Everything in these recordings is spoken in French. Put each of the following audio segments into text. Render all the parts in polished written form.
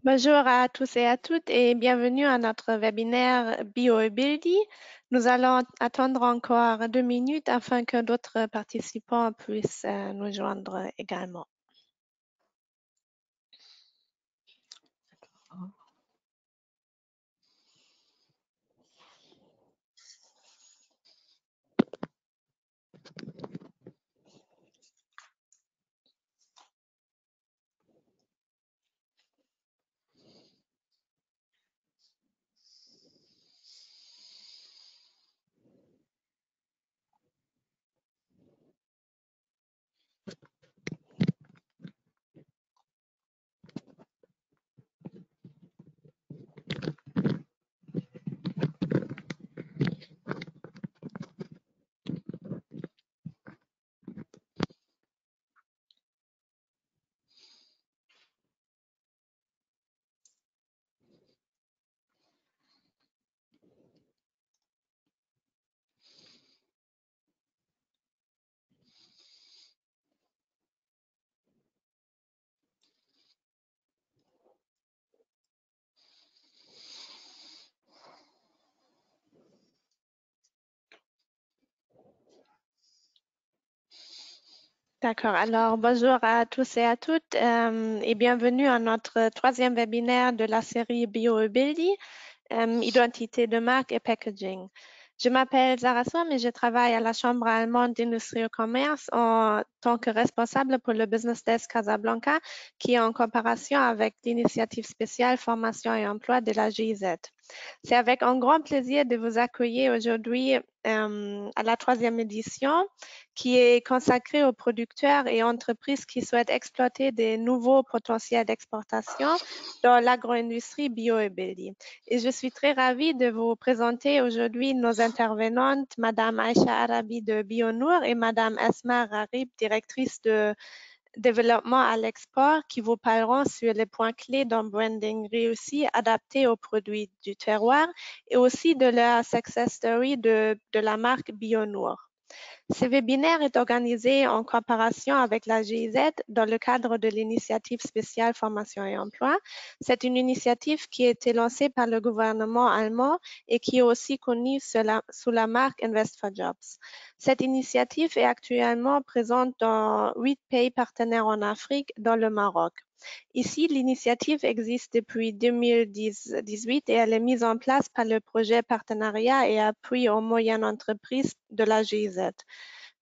Bonjour à tous et à toutes et bienvenue à notre webinaire BioAbility. Nous allons attendre encore 2 minutes afin que d'autres participants puissent nous joindre également. D'accord, alors bonjour à tous et à toutes et bienvenue à notre troisième webinaire de la série BioAbility, identité de marque et packaging. Je m'appelle Zara Swam et je travaille à la Chambre allemande d'industrie et commerce en tant que responsable pour le Business Desk Casablanca, qui est en coopération avec l'initiative spéciale formation et emploi de la GIZ. C'est avec un grand plaisir de vous accueillir aujourd'hui à la troisième édition qui est consacrée aux producteurs et entreprises qui souhaitent exploiter des nouveaux potentiels d'exportation dans l'agro-industrie BioAbility. Et je suis très ravie de vous présenter aujourd'hui nos intervenantes, Madame Aïcha Arabi de BioNour et Madame Esma Rarib, directrice de développement à l'export, qui vous parleront sur les points clés d'un branding réussi adapté aux produits du terroir et aussi de leur success story de la marque BioNour. Ce webinaire est organisé en coopération avec la GIZ dans le cadre de l'initiative spéciale formation et emploi. C'est une initiative qui a été lancée par le gouvernement allemand et qui est aussi connue sous la marque Invest for Jobs. Cette initiative est actuellement présente dans 8 pays partenaires en Afrique, dont le Maroc. Ici, l'initiative existe depuis 2018 et elle est mise en place par le projet Partenariat et appui aux moyennes entreprises de la GIZ.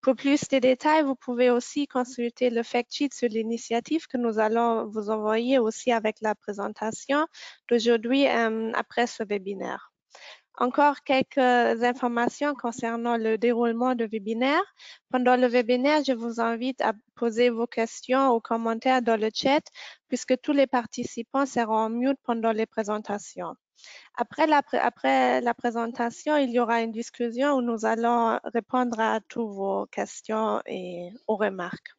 Pour plus de détails, vous pouvez aussi consulter le fact sheet sur l'initiative que nous allons vous envoyer aussi avec la présentation d'aujourd'hui après ce webinaire. Encore quelques informations concernant le déroulement du webinaire. Pendant le webinaire, je vous invite à poser vos questions ou commentaires dans le chat puisque tous les participants seront en mute pendant les présentations. Après la présentation, il y aura une discussion où nous allons répondre à toutes vos questions et aux remarques.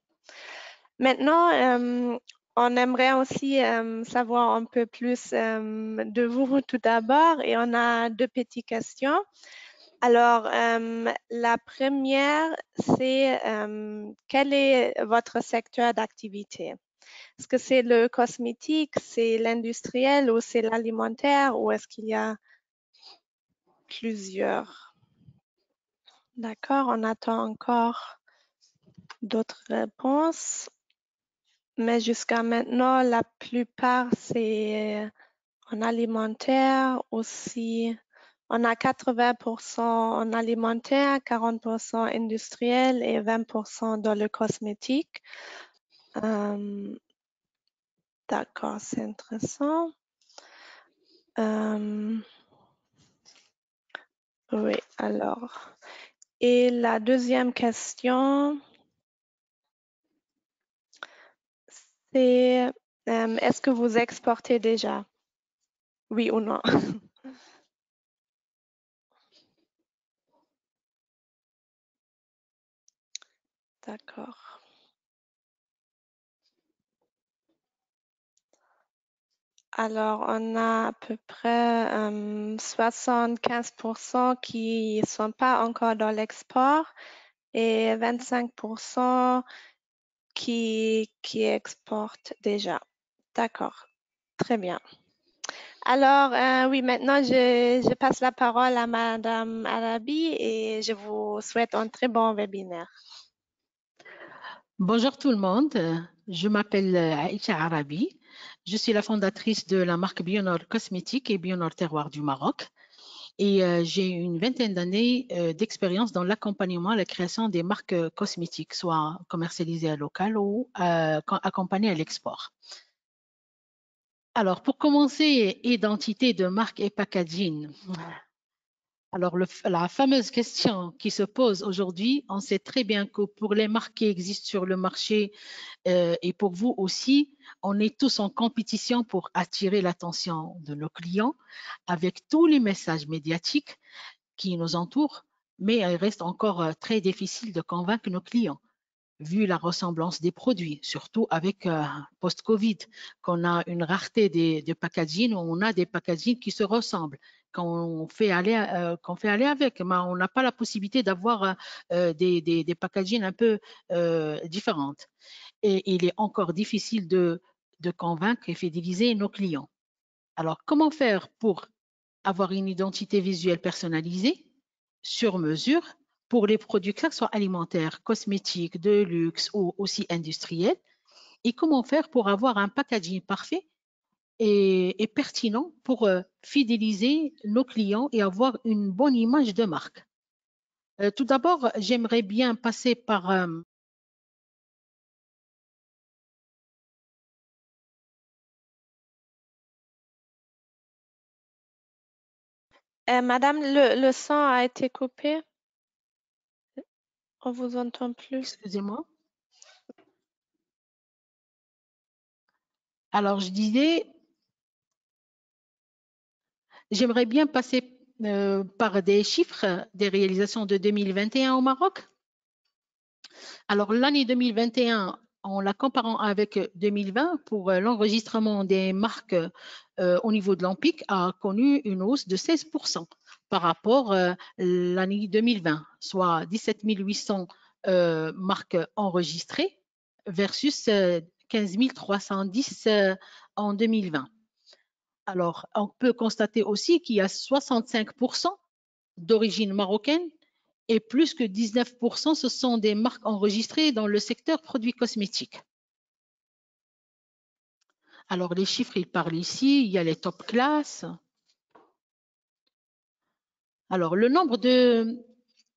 Maintenant, on aimerait aussi savoir un peu plus de vous tout d'abord et on a deux petites questions. Alors, la première, c'est quel est votre secteur d'activité? Est-ce que c'est le cosmétique, c'est l'industriel ou c'est l'alimentaire ou est-ce qu'il y a plusieurs? D'accord, on attend encore d'autres réponses. Mais jusqu'à maintenant, la plupart, c'est en alimentaire aussi. On a 80% en alimentaire, 40% industriel et 20% dans le cosmétique. D'accord, c'est intéressant. Oui, alors. Et la deuxième question, c'est est-ce que vous exportez déjà? Oui ou non? D'accord. Alors, on a à peu près 75% qui ne sont pas encore dans l'export et 25% qui exportent déjà. D'accord. Très bien. Alors, oui, maintenant, je passe la parole à Madame Arabi et je vous souhaite un très bon webinaire. Bonjour tout le monde, je m'appelle Aïcha Arabi, je suis la fondatrice de la marque Bionor Cosmétique et Bionor Terroir du Maroc et j'ai une vingtaine d'années d'expérience dans l'accompagnement et la création des marques cosmétiques, soit commercialisées à local ou accompagnées à l'export. Alors pour commencer, identité de marque et packaging. Alors, la fameuse question qui se pose aujourd'hui, on sait très bien que pour les marques qui existent sur le marché et pour vous aussi, on est tous en compétition pour attirer l'attention de nos clients avec tous les messages médiatiques qui nous entourent, mais il reste encore très difficile de convaincre nos clients vu la ressemblance des produits, surtout avec post-Covid, qu'on a une rareté des packaging, on a des packaging qui se ressemblent, qu'on fait aller avec, mais on n'a pas la possibilité d'avoir des packaging un peu différentes. Et il est encore difficile de convaincre et fidéliser nos clients. Alors, comment faire pour avoir une identité visuelle personnalisée, sur mesure, pour les produits, que ce soit alimentaires, cosmétiques, de luxe ou aussi industriels, et comment faire pour avoir un packaging parfait et pertinent pour fidéliser nos clients et avoir une bonne image de marque. Tout d'abord, j'aimerais bien passer par Madame, le son a été coupé. On vous entend plus. excusez-moi. Alors, je disais, j'aimerais bien passer par des chiffres des réalisations de 2021 au Maroc. Alors, l'année 2021, en la comparant avec 2020, pour l'enregistrement des marques au niveau de l'Ampic, a connu une hausse de 16% par rapport à l'année 2020, soit 17 800 marques enregistrées versus 15 310 en 2020. Alors, on peut constater aussi qu'il y a 65% d'origine marocaine et plus que 19%, ce sont des marques enregistrées dans le secteur produits cosmétiques. Alors, les chiffres, ils parlent ici, il y a les top classes. Alors, le nombre de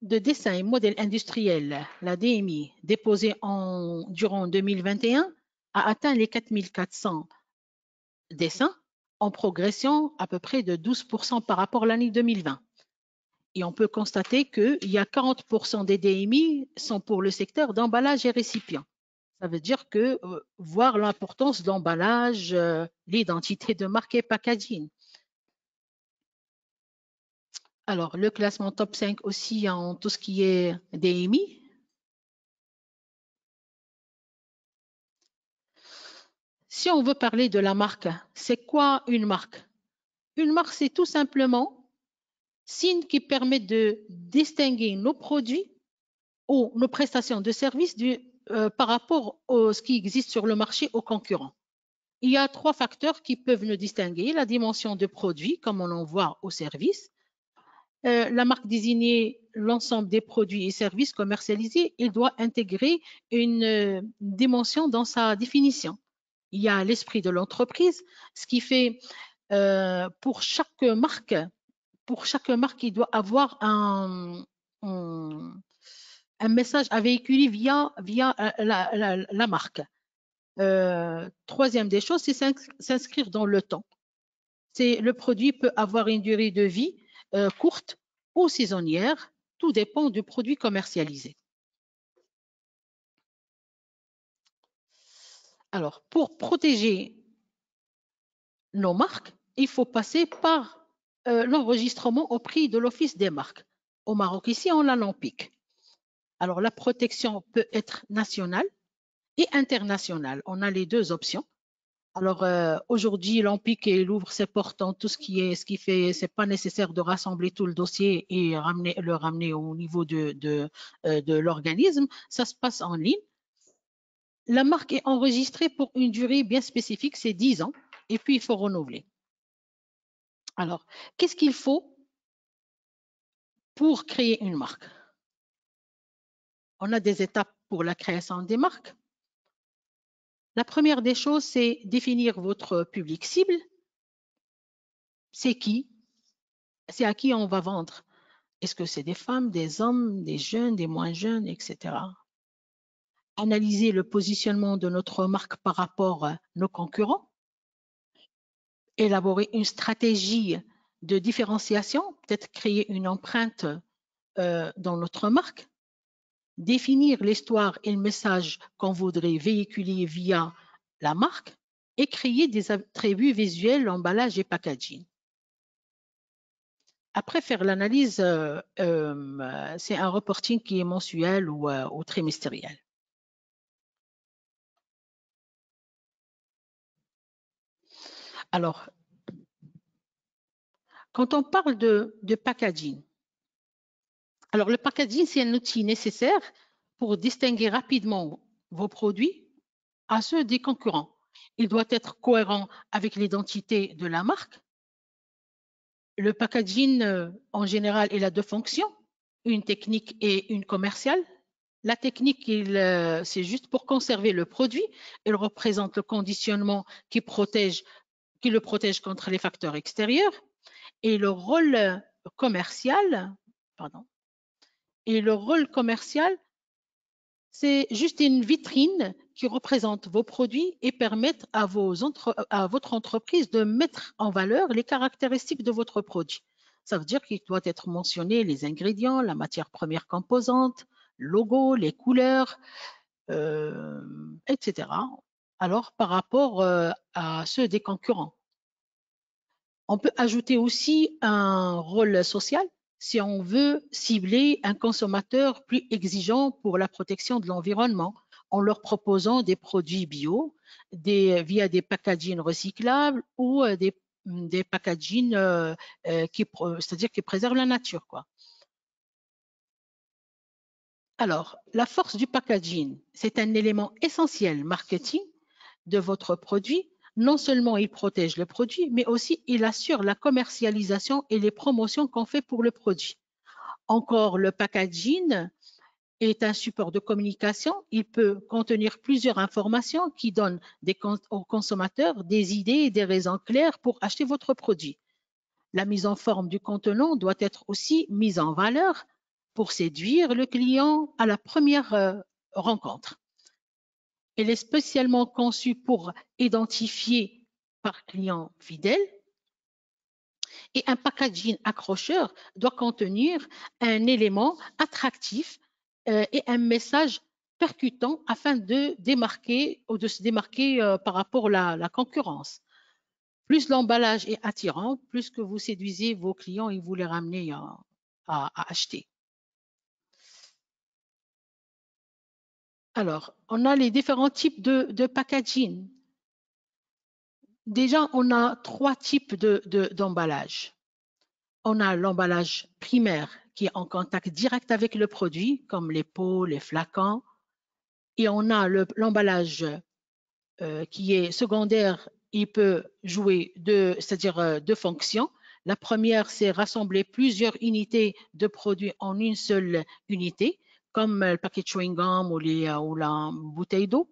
dessins et modèles industriels, la DMI, déposés durant 2021 a atteint les 4400 dessins, en progression à peu près de 12% par rapport à l'année 2020. Et on peut constater qu'il y a 40% des DMI sont pour le secteur d'emballage et récipients. Ça veut dire que voir l'importance de l'emballage, l'identité de marque et packaging. Alors, le classement top 5 aussi en tout ce qui est DMI. Si on veut parler de la marque, c'est quoi une marque? Une marque, c'est tout simplement signe qui permet de distinguer nos produits ou nos prestations de services par rapport à ce qui existe sur le marché aux concurrents. Il y a trois facteurs qui peuvent nous distinguer. La dimension de produit, comme on en voit au service. La marque désignée l'ensemble des produits et services commercialisés, il doit intégrer une dimension dans sa définition. Il y a l'esprit de l'entreprise, ce qui fait pour chaque marque, il doit avoir un message à véhiculer via la marque. Troisième des choses, c'est s'inscrire dans le temps. Le produit peut avoir une durée de vie courte ou saisonnière, tout dépend du produit commercialisé. Alors, pour protéger nos marques, il faut passer par l'enregistrement auprès de l'Office des marques. Au Maroc, ici, on a l'ANPIC. Alors, la protection peut être nationale et internationale. On a les deux options. Alors aujourd'hui, l'ANPIC ouvre ses portes en tout ce qui fait, c'est pas nécessaire de rassembler tout le dossier et le ramener au niveau de l'organisme. Ça se passe en ligne. La marque est enregistrée pour une durée bien spécifique, c'est 10 ans. et puis il faut renouveler. Alors, qu'est-ce qu'il faut pour créer une marque? On a des étapes pour la création des marques. La première des choses, c'est définir votre public cible. C'est qui? C'est à qui on va vendre? Est-ce que c'est des femmes, des hommes, des jeunes, des moins jeunes, etc. Analyser le positionnement de notre marque par rapport à nos concurrents. Élaborer une stratégie de différenciation, peut-être créer une empreinte dans notre marque. Définir l'histoire et le message qu'on voudrait véhiculer via la marque et créer des attributs visuels, emballage et packaging. Après, faire l'analyse, c'est un reporting qui est mensuel ou trimestriel. Alors, quand on parle de packaging, alors le packaging, c'est un outil nécessaire pour distinguer rapidement vos produits à ceux des concurrents. Il doit être cohérent avec l'identité de la marque. Le packaging, en général, il a deux fonctions, une technique et une commerciale. La technique, c'est juste pour conserver le produit. Il représente le conditionnement qui le protège contre les facteurs extérieurs. Et le rôle commercial, c'est juste une vitrine qui représente vos produits et permettre à votre entreprise de mettre en valeur les caractéristiques de votre produit. Ça veut dire qu'il doit être mentionné les ingrédients, la matière première composante, le logo, les couleurs, etc. Alors, par rapport à ceux des concurrents. On peut ajouter aussi un rôle social si on veut cibler un consommateur plus exigeant pour la protection de l'environnement en leur proposant des produits bio via des packaging recyclables ou des packaging c'est-à-dire qui préservent la nature, quoi. Alors, la force du packaging, c'est un élément essentiel marketing de votre produit. Non seulement il protège le produit, mais aussi il assure la commercialisation et les promotions qu'on fait pour le produit. Encore, le packaging est un support de communication. Il peut contenir plusieurs informations qui donnent aux consommateurs des idées et des raisons claires pour acheter votre produit. La mise en forme du contenant doit être aussi mise en valeur pour séduire le client à la première rencontre. Elle est spécialement conçue pour identifier par client fidèle et un packaging accrocheur doit contenir un élément attractif et un message percutant afin de se démarquer par rapport à la concurrence. Plus l'emballage est attirant, plus que vous séduisez vos clients et vous les ramenez à acheter. Alors, on a les différents types de packaging. Déjà, on a trois types d'emballage. On a l'emballage primaire qui est en contact direct avec le produit, comme les pots, les flacons. Et on a l'emballage qui est secondaire. Il peut jouer c'est-à-dire deux fonctions. La première, c'est rassembler plusieurs unités de produits en une seule unité, comme le paquet de chewing-gum ou la bouteille d'eau.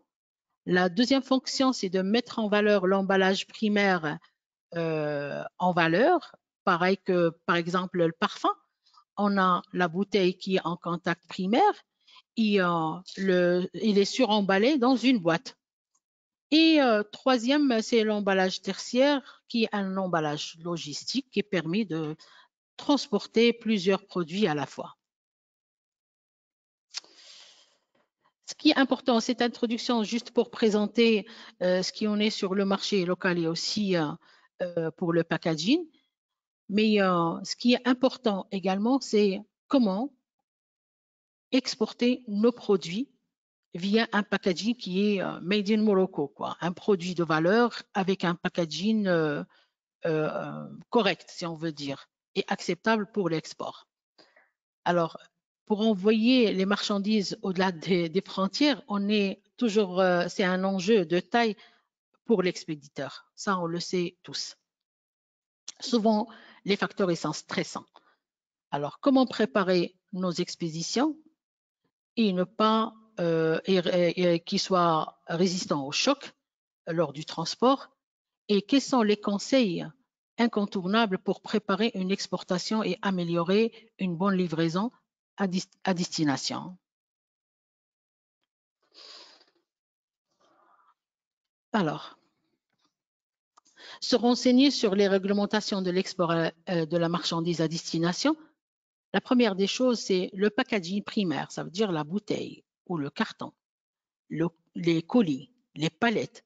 La deuxième fonction, c'est de mettre en valeur l'emballage primaire en valeur, pareil que par exemple le parfum. On a la bouteille qui est en contact primaire et il est suremballé dans une boîte. Et troisième, c'est l'emballage tertiaire qui est un emballage logistique qui permet de transporter plusieurs produits à la fois. Ce qui est important, cette introduction, juste pour présenter ce qui en est sur le marché local et aussi pour le packaging. Mais ce qui est important également, c'est comment exporter nos produits via un packaging qui est made in Morocco, quoi. Un produit de valeur avec un packaging correct, si on veut dire, et acceptable pour l'export. Alors, pour envoyer les marchandises au-delà des frontières, c'est un enjeu de taille pour l'expéditeur. Ça, on le sait tous. Souvent, les facteurs sont stressants. Alors, comment préparer nos expéditions et ne pas qu'ils soient résistants au choc lors du transport? Et quels sont les conseils incontournables pour préparer une exportation et améliorer une bonne livraison à destination? Alors, se renseigner sur les réglementations de l'export de la marchandise à destination. La première des choses, c'est le packaging primaire, ça veut dire la bouteille ou le carton, les colis, les palettes.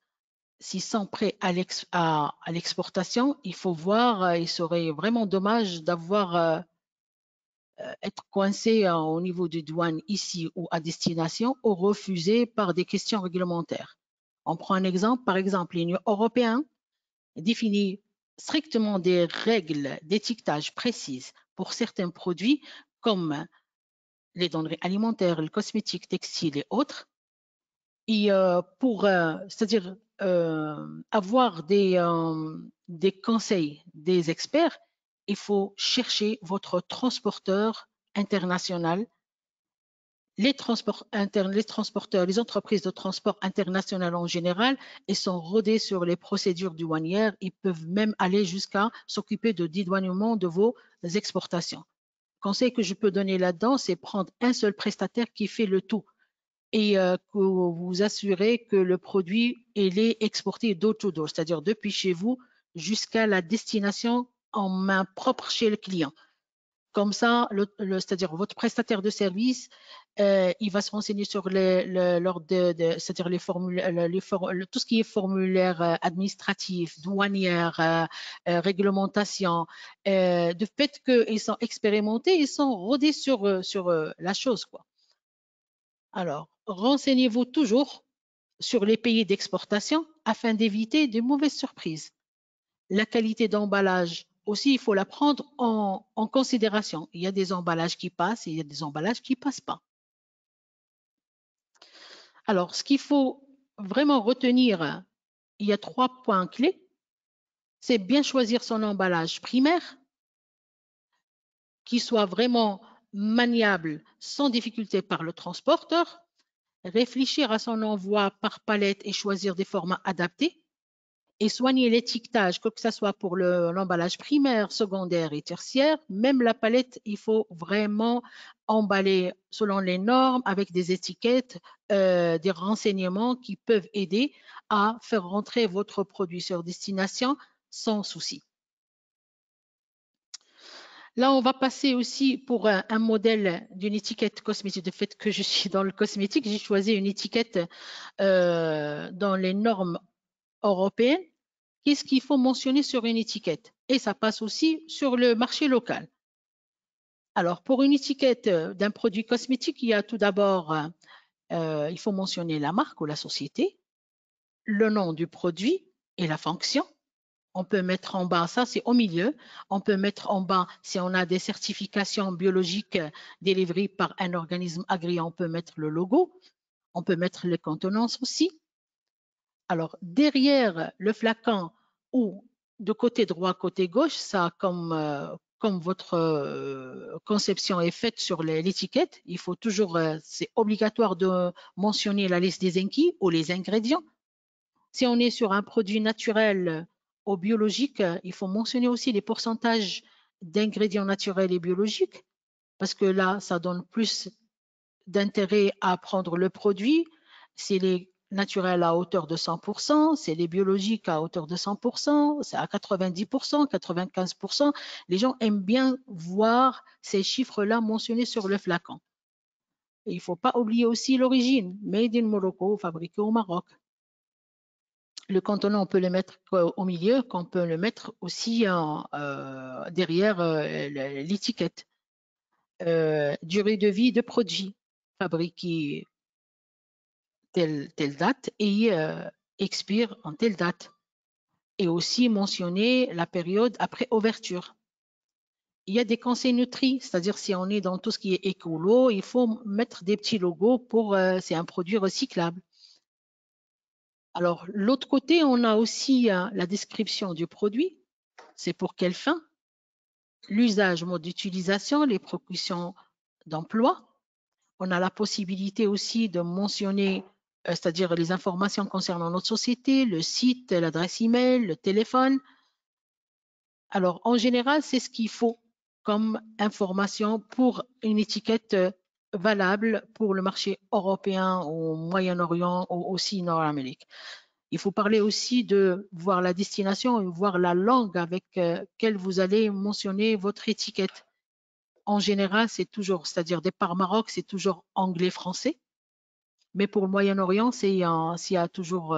S'ils sont prêts à l'exportation, il faut voir, il serait vraiment dommage d'avoir être coincé au niveau des douanes ici ou à destination ou refusé par des questions réglementaires. On prend un exemple, par exemple, l'Union européenne définit strictement des règles d'étiquetage précises pour certains produits comme les denrées alimentaires, les cosmétiques, textiles et autres. Et c'est-à-dire avoir des conseils des experts, il faut chercher votre transporteur international. Les transporteurs, les entreprises de transport international en général, ils sont rodés sur les procédures douanières. Ils peuvent même aller jusqu'à s'occuper de dédouanement de vos exportations. Le conseil que je peux donner là-dedans, c'est prendre un seul prestataire qui fait le tout et que vous assurez que le produit il est exporté door to door, c'est-à-dire depuis chez vous jusqu'à la destination en main propre chez le client. Comme ça, c'est-à-dire votre prestataire de service, il va se renseigner sur c'est-à-dire tout ce qui est formulaire administratif, douanière, réglementation. De fait qu'ils sont expérimentés, ils sont rodés sur la chose, quoi. Alors, renseignez-vous toujours sur les pays d'exportation afin d'éviter de mauvaises surprises. La qualité d'emballage aussi, il faut la prendre en considération. Il y a des emballages qui passent et il y a des emballages qui ne passent pas. Alors, ce qu'il faut vraiment retenir, il y a 3 points clés. C'est bien choisir son emballage primaire, qui soit vraiment maniable sans difficulté par le transporteur, réfléchir à son envoi par palette et choisir des formats adaptés, et soigner l'étiquetage, que ce soit pour l'emballage primaire, secondaire et tertiaire. Même la palette, il faut vraiment emballer selon les normes avec des étiquettes, des renseignements qui peuvent aider à faire rentrer votre produit sur destination sans souci. Là, on va passer aussi pour un modèle d'une étiquette cosmétique. Du fait que je suis dans le cosmétique, j'ai choisi une étiquette dans les normes européennes. Qu'est-ce qu'il faut mentionner sur une étiquette? Et ça passe aussi sur le marché local. Alors, pour une étiquette d'un produit cosmétique, il y a tout d'abord, il faut mentionner la marque ou la société, le nom du produit et la fonction. On peut mettre en bas, ça c'est au milieu, on peut mettre en bas, si on a des certifications biologiques délivrées par un organisme agréé, on peut mettre le logo, on peut mettre les contenances aussi. Alors, derrière le flacon ou de côté droit, côté gauche, ça comme votre conception est faite sur l'étiquette, il faut toujours, c'est obligatoire de mentionner la liste des ingrédients ou les ingrédients. Si on est sur un produit naturel ou biologique, il faut mentionner aussi les pourcentages d'ingrédients naturels et biologiques, parce que là, ça donne plus d'intérêt à prendre le produit. C'est les naturels à hauteur de 100%, c'est les biologiques à hauteur de 100%, c'est à 90%, 95%. Les gens aiment bien voir ces chiffres-là mentionnés sur le flacon. Et il ne faut pas oublier aussi l'origine, made in Morocco, fabriqué au Maroc. Le contenant, on peut le mettre au milieu, qu'on peut le mettre aussi derrière l'étiquette. Durée de vie de produit, fabriqué telle date et expire en telle date. Et aussi mentionner la période après ouverture. Il y a des conseils nutri, c'est-à-dire si on est dans tout ce qui est écolo, il faut mettre des petits logos pour c'est un produit recyclable. Alors, l'autre côté, on a aussi la description du produit. C'est pour quelle fin? L'usage, mode d'utilisation, les précautions d'emploi. On a la possibilité aussi de mentionner, c'est-à-dire les informations concernant notre société, le site, l'adresse email, le téléphone. Alors, en général, c'est ce qu'il faut comme information pour une étiquette valable pour le marché européen, au Moyen-Orient ou aussi Nord-Amérique. Il faut parler aussi de voir la destination et voir la langue avec laquelle vous allez mentionner votre étiquette. En général, c'est toujours, c'est-à-dire départ Maroc, c'est toujours anglais-français. Mais pour le Moyen-Orient, s'il y a toujours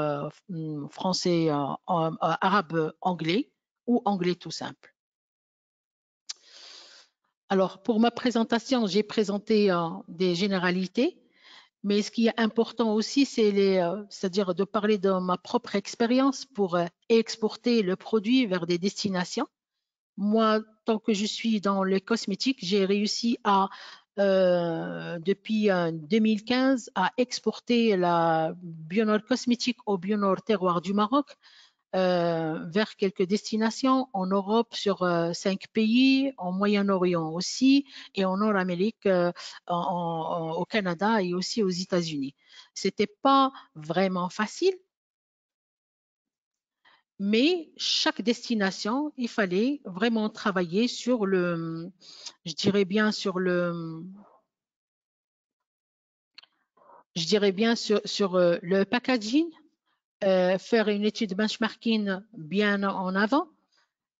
français, arabe, anglais ou anglais tout simple. Alors, pour ma présentation, j'ai présenté des généralités, mais ce qui est important aussi, c'est-à-dire de parler de ma propre expérience pour exporter le produit vers des destinations. Moi, tant que je suis dans les cosmétiques, j'ai réussi depuis 2015, à exporter la Bionor cosmétique au Bionor terroir du Maroc vers quelques destinations en Europe sur 5 pays, en Moyen-Orient aussi, et en Nord-Amérique, au Canada et aussi aux États-Unis. C'était pas vraiment facile, mais chaque destination, il fallait vraiment travailler sur je dirais bien sur le packaging, faire une étude benchmarking bien en avant,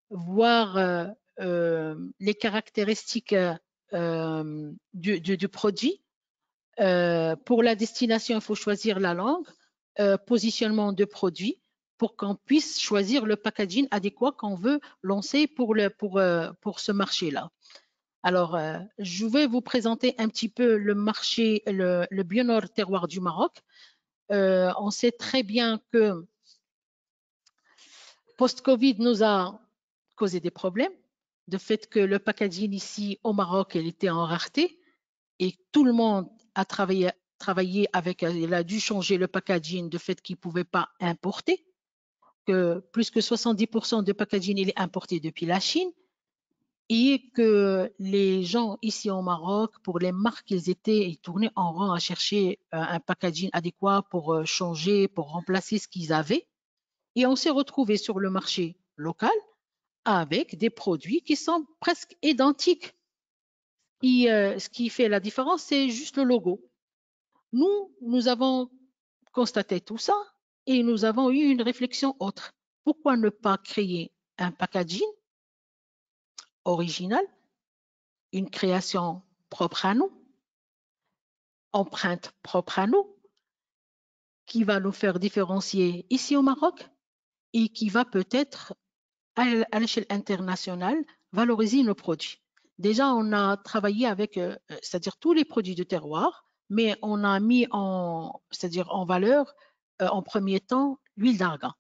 voir les caractéristiques du produit. Pour la destination, il faut choisir la langue, positionnement de produit pour qu'on puisse choisir le packaging adéquat qu'on veut lancer pour ce marché-là. Alors, je vais vous présenter un petit peu le marché, le Bionor terroir du Maroc. On sait très bien que post-Covid nous a causé des problèmes, de fait que le packaging ici au Maroc, il était en rareté et tout le monde a travaillé avec, il a dû changer le packaging de fait qu'il ne pouvait pas importer, que plus que 70% de packaging il est importé depuis la Chine et que les gens ici au Maroc, pour les marques qu'ils étaient, ils tournaient en rang à chercher un packaging adéquat pour changer, pour remplacer ce qu'ils avaient. Et on s'est retrouvé sur le marché local avec des produits qui sont presque identiques. Et ce qui fait la différence, c'est juste le logo. Nous avons constaté tout ça et nous avons eu une réflexion autre. Pourquoi ne pas créer un packaging original, une création propre à nous, empreinte propre à nous, qui va nous faire différencier ici au Maroc et qui va peut-être, à l'échelle internationale, valoriser nos produits. Déjà, on a travaillé avec, c'est-à-dire tous les produits de terroir, mais on a mis c'est-à-dire en valeur, en premier temps, l'huile d'argan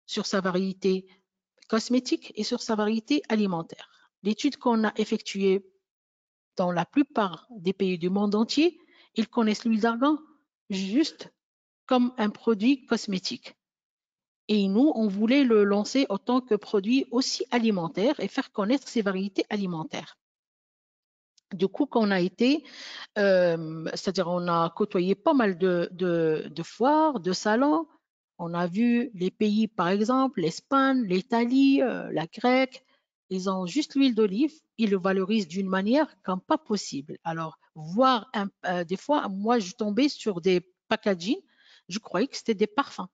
sur sa variété cosmétique et sur sa variété alimentaire. L'étude qu'on a effectuée dans la plupart des pays du monde entier, ils connaissent l'huile d'argan juste comme un produit cosmétique. Et nous, on voulait le lancer en tant que produit aussi alimentaire et faire connaître ses variétés alimentaires. Du coup, qu'on a été, c'est-à-dire on a côtoyé pas mal de foires, de salons. On a vu les pays, par exemple, l'Espagne, l'Italie, la Grèce. Ils ont juste l'huile d'olive. Ils le valorisent d'une manière comme pas possible. Alors, voir des fois, moi, je tombais sur des packaging. Je croyais que c'était des parfums.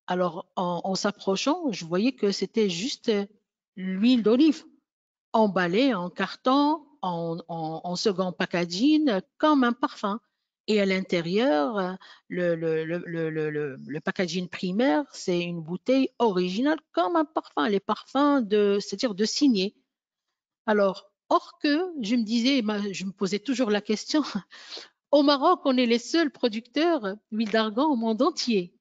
Alors, en s'approchant, je voyais que c'était juste l'huile d'olive emballée en carton, en second packaging, comme un parfum. Et à l'intérieur, le packaging primaire, c'est une bouteille originale comme un parfum, les parfums c'est-à-dire de signer. Alors, or que je me disais, je me posais toujours la question, au Maroc, on est les seuls producteurs d'huile d'argan au monde entier.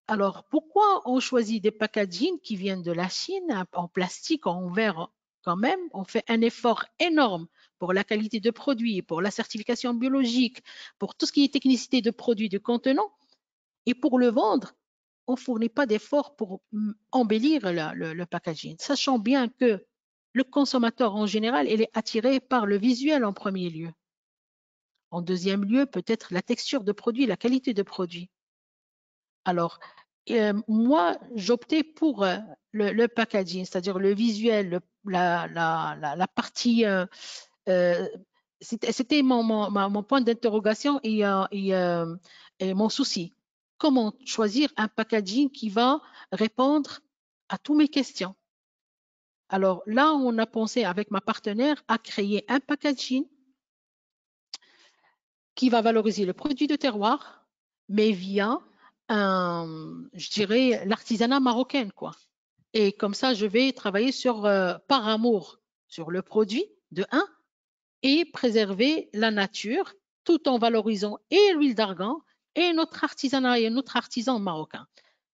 Alors, pourquoi on choisit des packagings qui viennent de la Chine, en plastique, en verre quand même? On fait un effort énorme pour la qualité de produit, pour la certification biologique, pour tout ce qui est technicité de produits, de contenants. Et pour le vendre, on ne fournit pas d'efforts pour embellir le packaging, sachant bien que le consommateur en général, il est attiré par le visuel en premier lieu. En deuxième lieu, peut-être la texture de produit, la qualité de produit. Alors, moi, j'optais pour le packaging, c'est-à-dire le visuel, la partie. C'était mon point d'interrogation et mon souci. Comment choisir un packaging qui va répondre à toutes mes questions? Alors là, on a pensé avec ma partenaire à créer un packaging qui va valoriser le produit de terroir, mais via, je dirais, l'artisanat marocain, quoi. Et comme ça, je vais travailler par amour sur le produit, de un, et préserver la nature tout en valorisant et l'huile d'argan et notre artisanat et notre artisan marocain.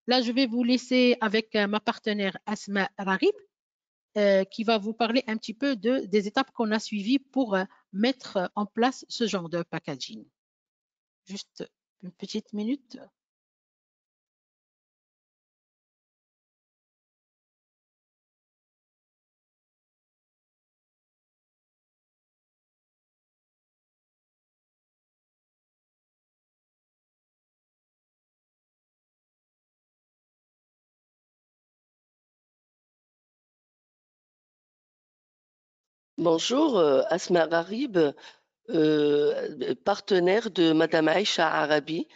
Là, je vais vous laisser avec ma partenaire Asma Rarib, qui va vous parler un petit peu des étapes qu'on a suivies pour mettre en place ce genre de packaging. Juste une petite minute. Bonjour, Asma Rarib, partenaire de Madame Aïcha Arabi,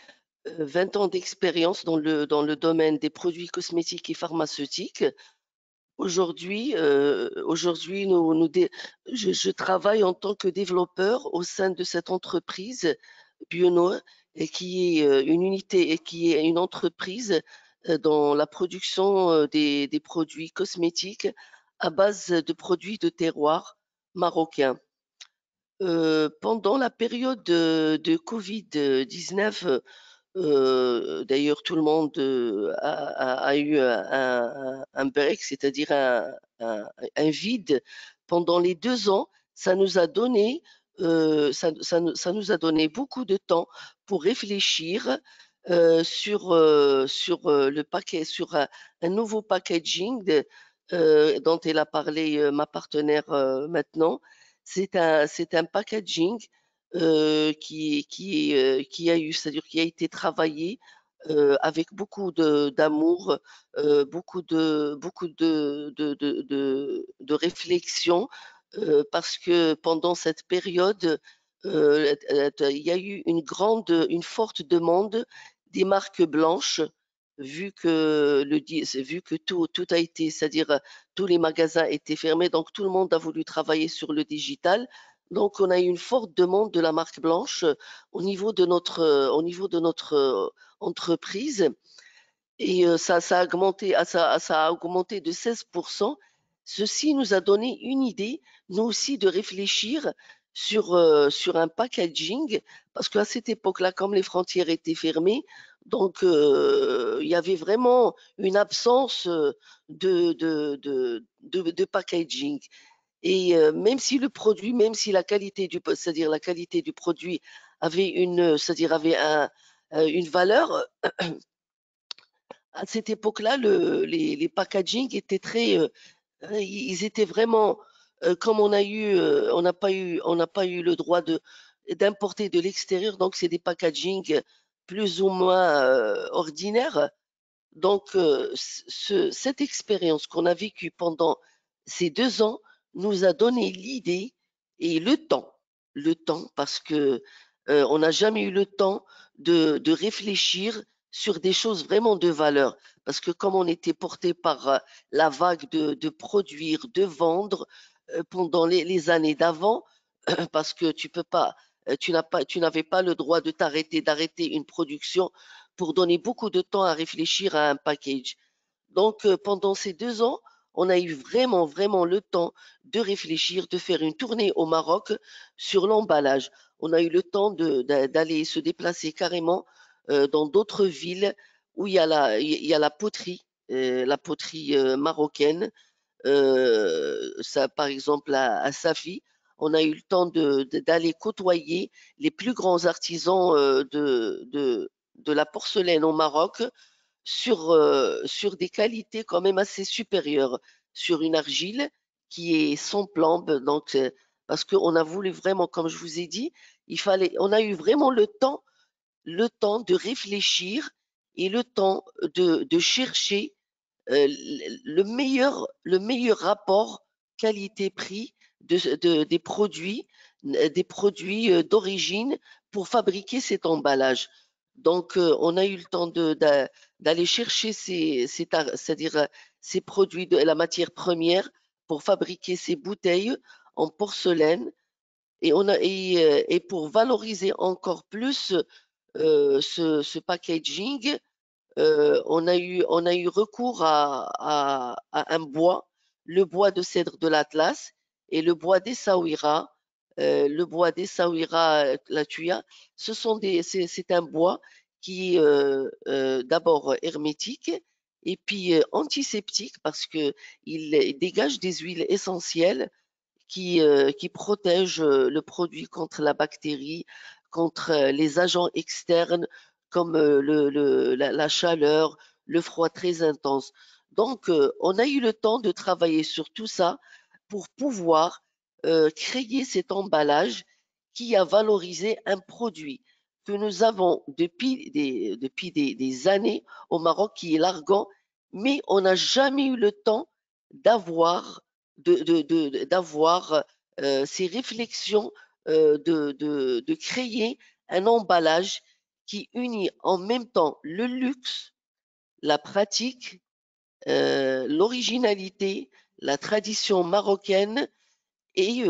20 ans d'expérience dans le domaine des produits cosmétiques et pharmaceutiques. Aujourd'hui, je travaille en tant que développeur au sein de cette entreprise Biono, et qui est une unité et qui est une entreprise dans la production des produits cosmétiques à base de produits de terroir marocain. Pendant la période de Covid-19, d'ailleurs tout le monde a eu un break, c'est-à-dire un vide pendant les 2 ans. Ça nous a donné, ça nous a donné beaucoup de temps pour réfléchir sur le paquet, sur un nouveau packaging dont elle a parlé, ma partenaire maintenant. C'est un packaging qui a eu, c'est-à-dire qui a été travaillé avec beaucoup d'amour, beaucoup de réflexion, parce que pendant cette période, il y a eu une forte demande des marques blanches, vu que tout a été, c'est-à-dire tous les magasins étaient fermés, donc tout le monde a voulu travailler sur le digital. Donc, on a eu une forte demande de la marque blanche au niveau de notre entreprise, et ça a augmenté de 16%. Ceci nous a donné une idée, nous aussi, de réfléchir sur un packaging, parce qu'à cette époque-là, comme les frontières étaient fermées, donc il y avait vraiment une absence de packaging. Et même si c'est-à-dire la qualité du produit avait une valeur, à cette époque-là, les packaging étaient ils étaient vraiment, comme on n'a pas eu le droit d'importer de l'extérieur, donc c'est des packaging plus ou moins ordinaires. Donc, cette expérience qu'on a vécue pendant ces 2 ans nous a donné l'idée et le temps, parce que on n'a jamais eu le temps de réfléchir sur des choses vraiment de valeur. Parce que comme on était porté par la vague de produire, de vendre pendant les années d'avant, parce que tu n'avais pas le droit d'arrêter une production pour donner beaucoup de temps à réfléchir à un package. Donc, pendant ces 2 ans, on a eu vraiment, vraiment le temps de réfléchir, de faire une tournée au Maroc sur l'emballage. On a eu le temps d'aller se déplacer carrément dans d'autres villes où il y a la poterie marocaine. Par exemple, à Safi, on a eu le temps d'aller côtoyer les plus grands artisans de la porcelaine au Maroc sur des qualités quand même assez supérieures, sur une argile qui est sans plombe. Donc, parce qu'on a voulu vraiment, comme je vous ai dit, on a eu vraiment le temps de réfléchir et le temps de chercher le meilleur rapport qualité-prix des produits d'origine pour fabriquer cet emballage. Donc, on a eu le temps d'aller chercher c'est-à-dire ces produits de la matière première pour fabriquer ces bouteilles en porcelaine et pour valoriser encore plus ce packaging, on a eu recours à un bois, le bois de cèdre de l'Atlas et le bois d'Essaouira. Le bois d'Essaouira, la tuya, c'est un bois qui est d'abord hermétique et puis antiseptique parce que il dégage des huiles essentielles qui protège le produit contre la bactérie, contre les agents externes comme la chaleur, le froid très intense. Donc, on a eu le temps de travailler sur tout ça pour pouvoir créer cet emballage qui a valorisé un produit que nous avons depuis des années au Maroc, qui est l'argan, mais on n'a jamais eu le temps d'avoir d'avoir ces réflexions, de créer un emballage qui unit en même temps le luxe, la pratique, l'originalité, la tradition marocaine et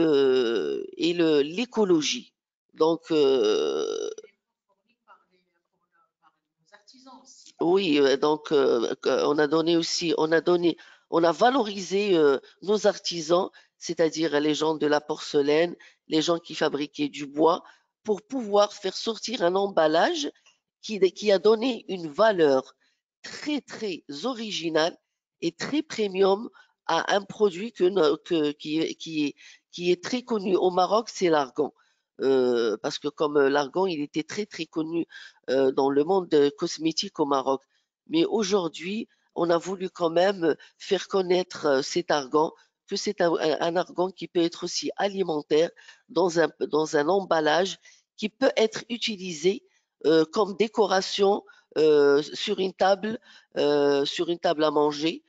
l'écologie. Donc, oui, donc on a valorisé nos artisans, c'est-à-dire les gens de la porcelaine, les gens qui fabriquaient du bois, pour pouvoir faire sortir un emballage qui a donné une valeur très très originale et très premium à un produit qui est très connu au Maroc, c'est l'argan. Parce que comme l'argan, il était très très connu dans le monde cosmétique au Maroc. Mais aujourd'hui, on a voulu quand même faire connaître cet argan, que c'est un argan qui peut être aussi alimentaire dans un emballage qui peut être utilisé comme décoration sur une table à manger.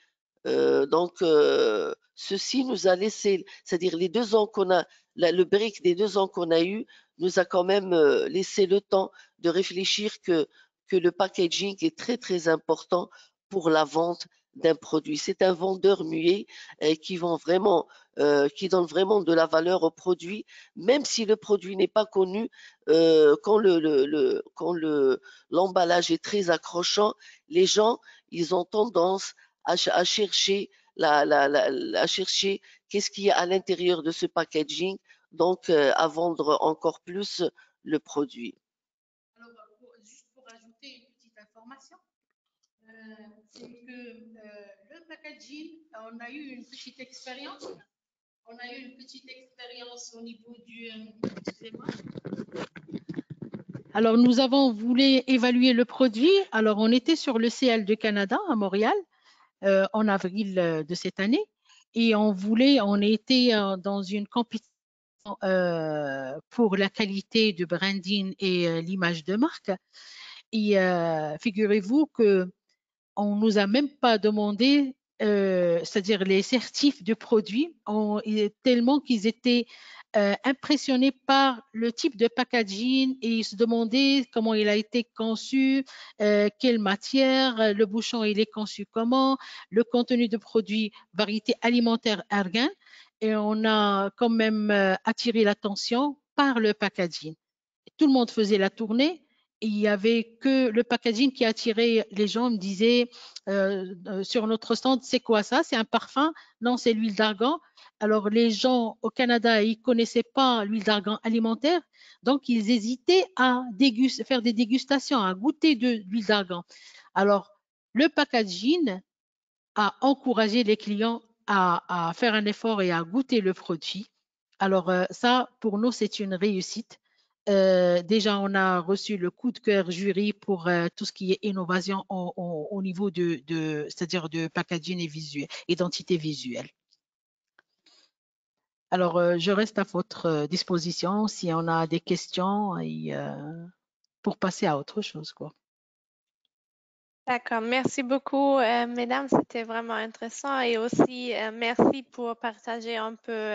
Donc, ceci nous a laissé, c'est-à-dire les 2 ans le break des 2 ans qu'on a eu, nous a quand même laissé le temps de réfléchir que le packaging est très très important pour la vente d'un produit. C'est un vendeur muet qui donne vraiment de la valeur au produit, même si le produit n'est pas connu. Quand l'emballage est très accrochant, les gens, ils ont tendance à chercher à chercher qu'est-ce qu'il y a à l'intérieur de ce packaging, donc à vendre encore plus le produit. Alors, juste pour ajouter une petite information, c'est que le packaging, on a eu une petite expérience. On a eu une petite expérience au niveau du... excusez-moi. Alors, nous avons voulu évaluer le produit. Alors, on était sur le CL de Canada à Montréal en avril de cette année et on était dans une compétition pour la qualité de branding et l'image de marque. Et figurez-vous que on nous a même pas demandé, c'est-à-dire les certifs de produits, tellement qu'ils étaient impressionnés par le type de packaging et ils se demandaient comment il a été conçu, quelle matière, le bouchon il est conçu comment, le contenu de produit, variété alimentaire argan. Et on a quand même attiré l'attention par le packaging. Tout le monde faisait la tournée. Et il n'y avait que le packaging qui attirait les gens, me disaient sur notre stand, c'est quoi ça? C'est un parfum? Non, c'est l'huile d'argan. Alors les gens au Canada, ils ne connaissaient pas l'huile d'argan alimentaire, donc ils hésitaient à faire des dégustations, à goûter de l'huile d'argan. Alors le packaging a encouragé les clients à faire un effort et à goûter le produit. Alors ça, pour nous, c'est une réussite. Déjà, on a reçu le coup de cœur jury pour tout ce qui est innovation au niveau c'est-à-dire de packaging et visuel, identité visuelle. Alors, je reste à votre disposition si on a des questions et, pour passer à autre chose, quoi. D'accord, merci beaucoup, mesdames, c'était vraiment intéressant et aussi merci pour partager un peu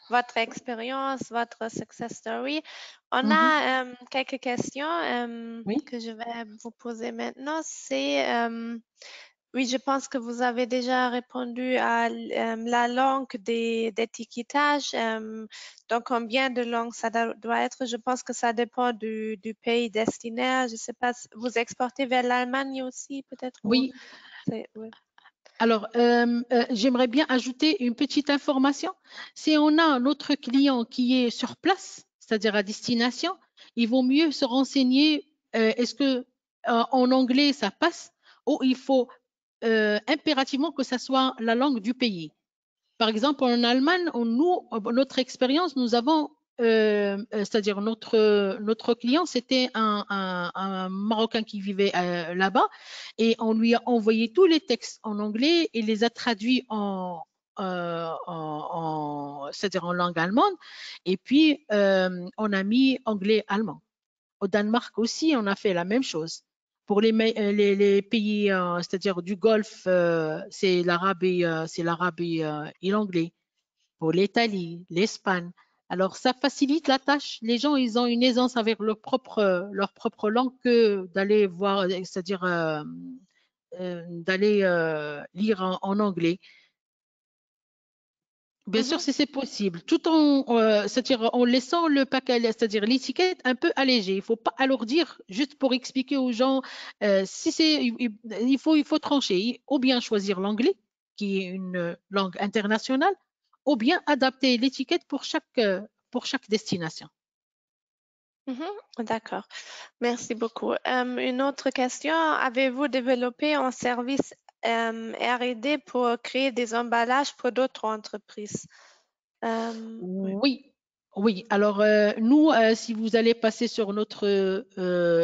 votre expérience, votre success story. On a quelques questions Oui. que je vais vous poser maintenant. C'est, oui, je pense que vous avez déjà répondu à la langue d'étiquetage. Donc, combien de langues ça doit être? Je pense que ça dépend du pays destinataire. Je ne sais pas, vous exportez vers l'Allemagne aussi, peut-être? Oui. Ouais. Alors, j'aimerais bien ajouter une petite information. Si on a un autre client qui est sur place, c'est-à-dire à destination, il vaut mieux se renseigner, est-ce que en anglais ça passe ou il faut impérativement que ça soit la langue du pays. Par exemple, en Allemagne, notre expérience, nous avons, c'est-à-dire notre client, c'était un Marocain qui vivait là-bas et on lui a envoyé tous les textes en anglais et les a traduits c'est-à-dire en langue allemande. Et puis, on a mis anglais-allemand. Au Danemark aussi, on a fait la même chose. Pour les pays, c'est-à-dire du Golfe, c'est l'arabe et l'anglais. Pour l'Italie, l'Espagne. Alors, ça facilite la tâche. Les gens, ils ont une aisance avec leur propre langue que d'aller voir, c'est-à-dire d'aller lire en anglais. Bien sûr, Mhm. si c'est possible, tout c'est-à-dire en laissant le paquet, c'est-à-dire l'étiquette un peu allégée. Il ne faut pas alourdir juste pour expliquer aux gens. Si c'est, il faut trancher, ou bien choisir l'anglais, qui est une langue internationale, ou bien adapter l'étiquette pour chaque destination. Mhm. D'accord, merci beaucoup. Une autre question, avez-vous développé un service R&D pour créer des emballages pour d'autres entreprises? Oui. Oui, oui. Alors, nous, si vous allez passer sur notre,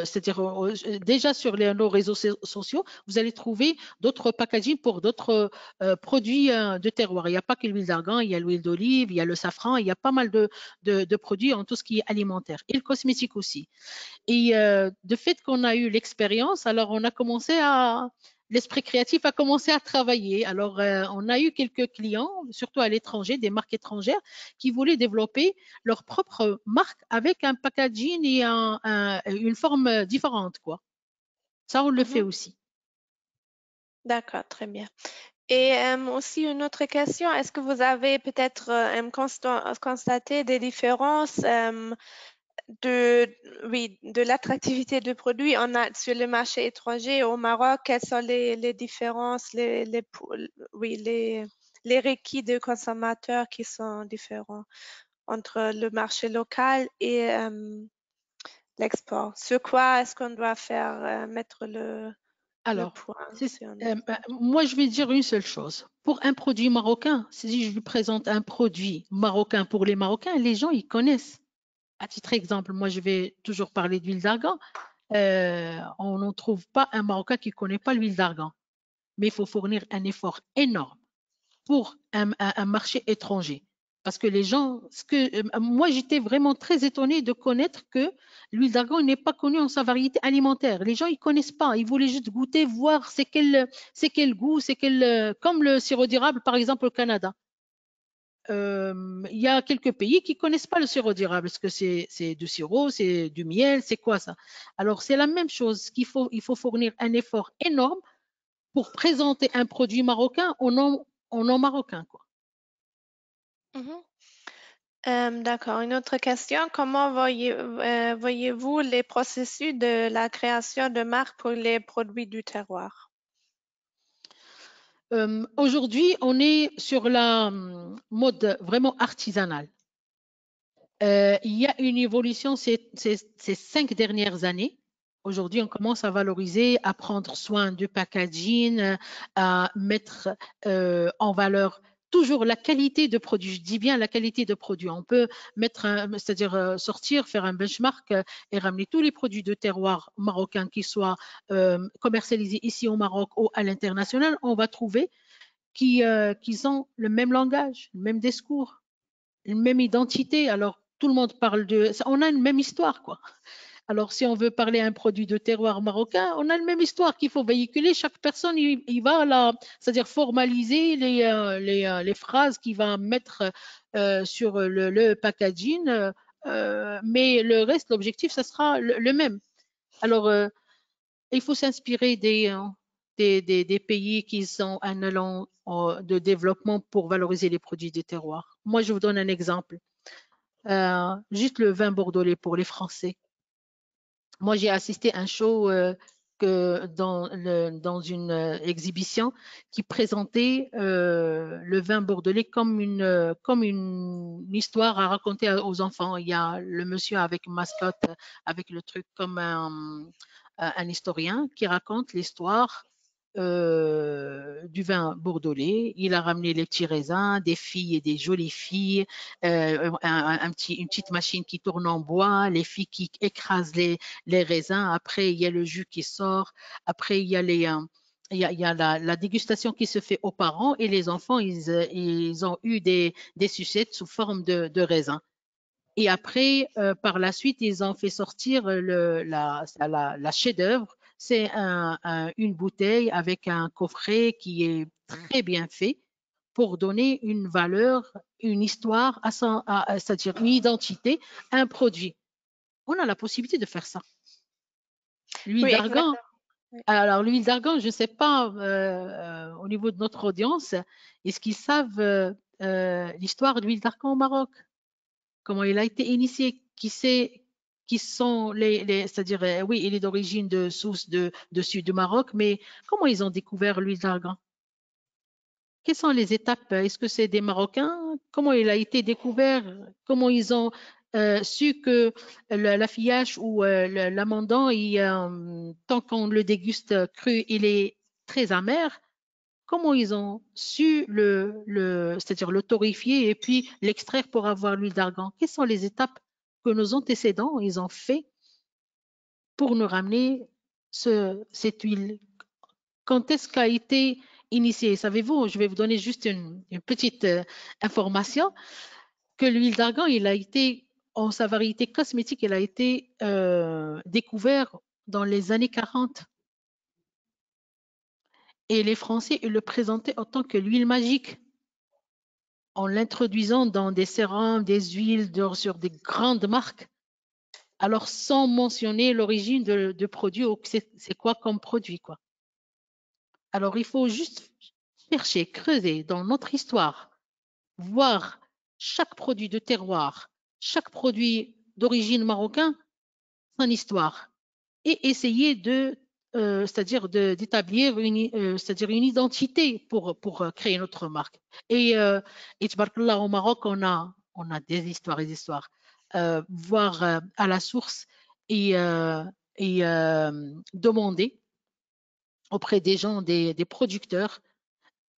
c'est-à-dire déjà sur nos réseaux sociaux, vous allez trouver d'autres packaging pour d'autres produits de terroir. Il n'y a pas que l'huile d'argan, il y a l'huile d'olive, il y a le safran, il y a pas mal de produits en tout ce qui est alimentaire et le cosmétique aussi. Et de fait qu'on a eu l'expérience, alors on a commencé à, l'esprit créatif a commencé à travailler. Alors on a eu quelques clients, surtout à l'étranger, des marques étrangères, qui voulaient développer leur propre marque avec un packaging et une forme différente, quoi. Ça, on le fait Mhm. aussi. D'accord, très bien. Et aussi une autre question, est-ce que vous avez peut-être constaté des différences de, oui, de l'attractivité du produit sur le marché étranger au Maroc? Quelles sont les différences, oui, les requis de consommateurs qui sont différents entre le marché local et l'export? Sur quoi est-ce qu'on doit faire mettre le Alors, point si on est... moi, je vais dire une seule chose. Pour un produit marocain, si je lui présente un produit marocain pour les Marocains, les gens, ils connaissent. À titre exemple, moi, je vais toujours parler d'huile d'argan. On n'en trouve pas un Marocain qui ne connaît pas l'huile d'argan. Mais il faut fournir un effort énorme pour un marché étranger. Parce que les gens, moi j'étais vraiment très étonnée de connaître que l'huile d'argan n'est pas connue en sa variété alimentaire. Les gens ils connaissent pas, ils voulaient juste goûter, voir c'est quel goût, comme le sirop d'érable par exemple au Canada. Il y a quelques pays qui connaissent pas le sirop d'érable. Est-ce que c'est du sirop, c'est du miel, c'est quoi ça? Alors c'est la même chose il faut fournir un effort énorme pour présenter un produit marocain au nom marocain, quoi. Mhm. D'accord. Une autre question. Comment voyez-vous les processus de la création de marques pour les produits du terroir? Aujourd'hui, on est sur la mode vraiment artisanale. Il y a une évolution ces 5 dernières années. Aujourd'hui, on commence à valoriser, à prendre soin du packaging, à mettre en valeur toujours la qualité de produit. Je dis bien la qualité de produit. On peut mettre, c'est-à-dire sortir, faire un benchmark et ramener tous les produits de terroir marocains qui soient commercialisés ici au Maroc ou à l'international. On va trouver qu'ils ont le même langage, le même discours, une même identité. Alors, tout le monde parle on a une même histoire, quoi. Alors, si on veut parler un produit de terroir marocain, on a la même histoire qu'il faut véhiculer. Chaque personne, il va c'est-à-dire formaliser les phrases qu'il va mettre sur le packaging, mais le reste, l'objectif, ce sera le même. Alors, il faut s'inspirer des pays qui ont un élan de développement pour valoriser les produits des terroirs. Moi, je vous donne un exemple. Juste le vin bordelais pour les Français. Moi, j'ai assisté à un show dans une exhibition qui présentait le vin bordelais comme une histoire à raconter aux enfants. Il y a le monsieur avec une mascotte, avec le truc comme un historien qui raconte l'histoire du vin bordelais. Il a ramené les petits raisins, des filles et des jolies filles, une petite machine qui tourne en bois, les filles qui écrasent les raisins. Après, il y a le jus qui sort. Après, il y a la dégustation qui se fait aux parents et les enfants, ils ont eu des sucettes sous forme de raisins. Et après, par la suite, ils ont fait sortir la chef-d'œuvre. C'est une bouteille avec un coffret qui est très bien fait pour donner une valeur, une histoire, c'est-à-dire une identité à un produit. On a la possibilité de faire ça. L'huile d'argan. Alors, l'huile d'argan, je ne sais pas au niveau de notre audience, est-ce qu'ils savent l'histoire de l'huile d'argan au Maroc? Comment il a été initié, qui sont c'est-à-dire, oui, il est d'origine de Sousse, de sud du Maroc, mais comment ils ont découvert l'huile d'argan? Quelles sont les étapes? Est-ce que c'est des Marocains? Comment il a été découvert? Comment ils ont su que l'affiage ou l'amandant, tant qu'on le déguste cru, il est très amer? Comment ils ont su c'est-à-dire le torréfier et puis l'extraire pour avoir l'huile d'argan? Quelles sont les étapes que nos antécédents ils ont fait pour nous ramener cette huile? Quand est-ce qu'a été initié? Savez-vous, je vais vous donner juste une petite information, que l'huile d'argan, il a été, en sa variété cosmétique, il a été découvert dans les années 40. Et les Français, ils le présentaient en tant que l'huile magique, en l'introduisant dans des sérums, des huiles sur des grandes marques, alors sans mentionner l'origine de produit ou c'est quoi comme produit, quoi. Alors, il faut juste chercher, creuser dans notre histoire, voir chaque produit de terroir, chaque produit d'origine marocaine, son histoire, et essayer c'est-à-dire d'établir c'est-à-dire une identité pour créer notre marque. Et tabarakallah, au Maroc, on a des histoires et des histoires. Voir à la source et demander auprès des gens, des producteurs,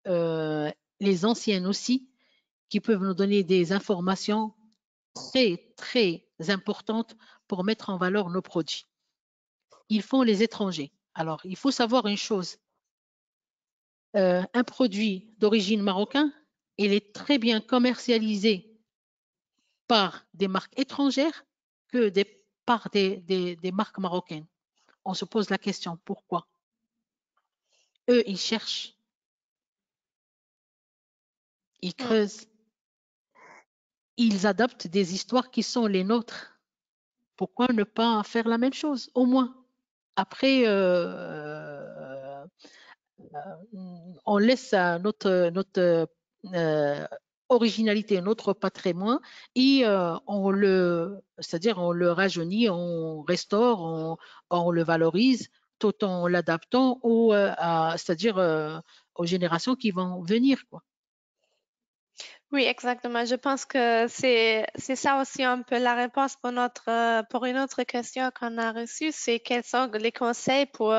les anciennes aussi, qui peuvent nous donner des informations très, très importantes pour mettre en valeur nos produits. Ils font les étrangers. Alors, il faut savoir une chose. Un produit d'origine marocaine, il est très bien commercialisé par des marques étrangères que par des marques marocaines. On se pose la question, pourquoi? Eux, ils cherchent, ils creusent, ils adoptent des histoires qui sont les nôtres. Pourquoi ne pas faire la même chose, au moins? Après, on laisse notre originalité, notre patrimoine, et c'est-à-dire on le rajeunit, on restaure, on le valorise, tout en l'adaptant c'est-à-dire aux générations qui vont venir, quoi. Oui, exactement. Je pense que c'est ça aussi un peu la réponse pour une autre question qu'on a reçue, c'est quels sont les conseils pour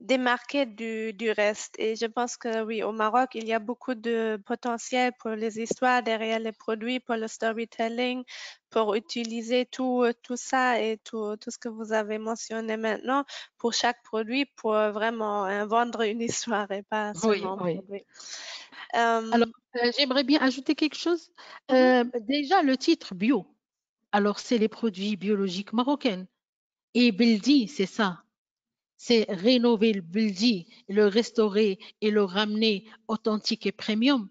démarquer du reste. Et je pense que oui, au Maroc, il y a beaucoup de potentiel pour les histoires derrière les produits, pour le storytelling, pour utiliser tout ça et tout ce que vous avez mentionné maintenant pour chaque produit pour vraiment vendre une histoire et pas Oui, seulement un oui. produit. Alors, Euh, j'aimerais bien ajouter quelque chose. mhm. Déjà, le titre bio. Alors, c'est les produits biologiques marocains. Et Bildi, c'est ça. C'est rénover le Bildi, le restaurer et le ramener authentique et premium.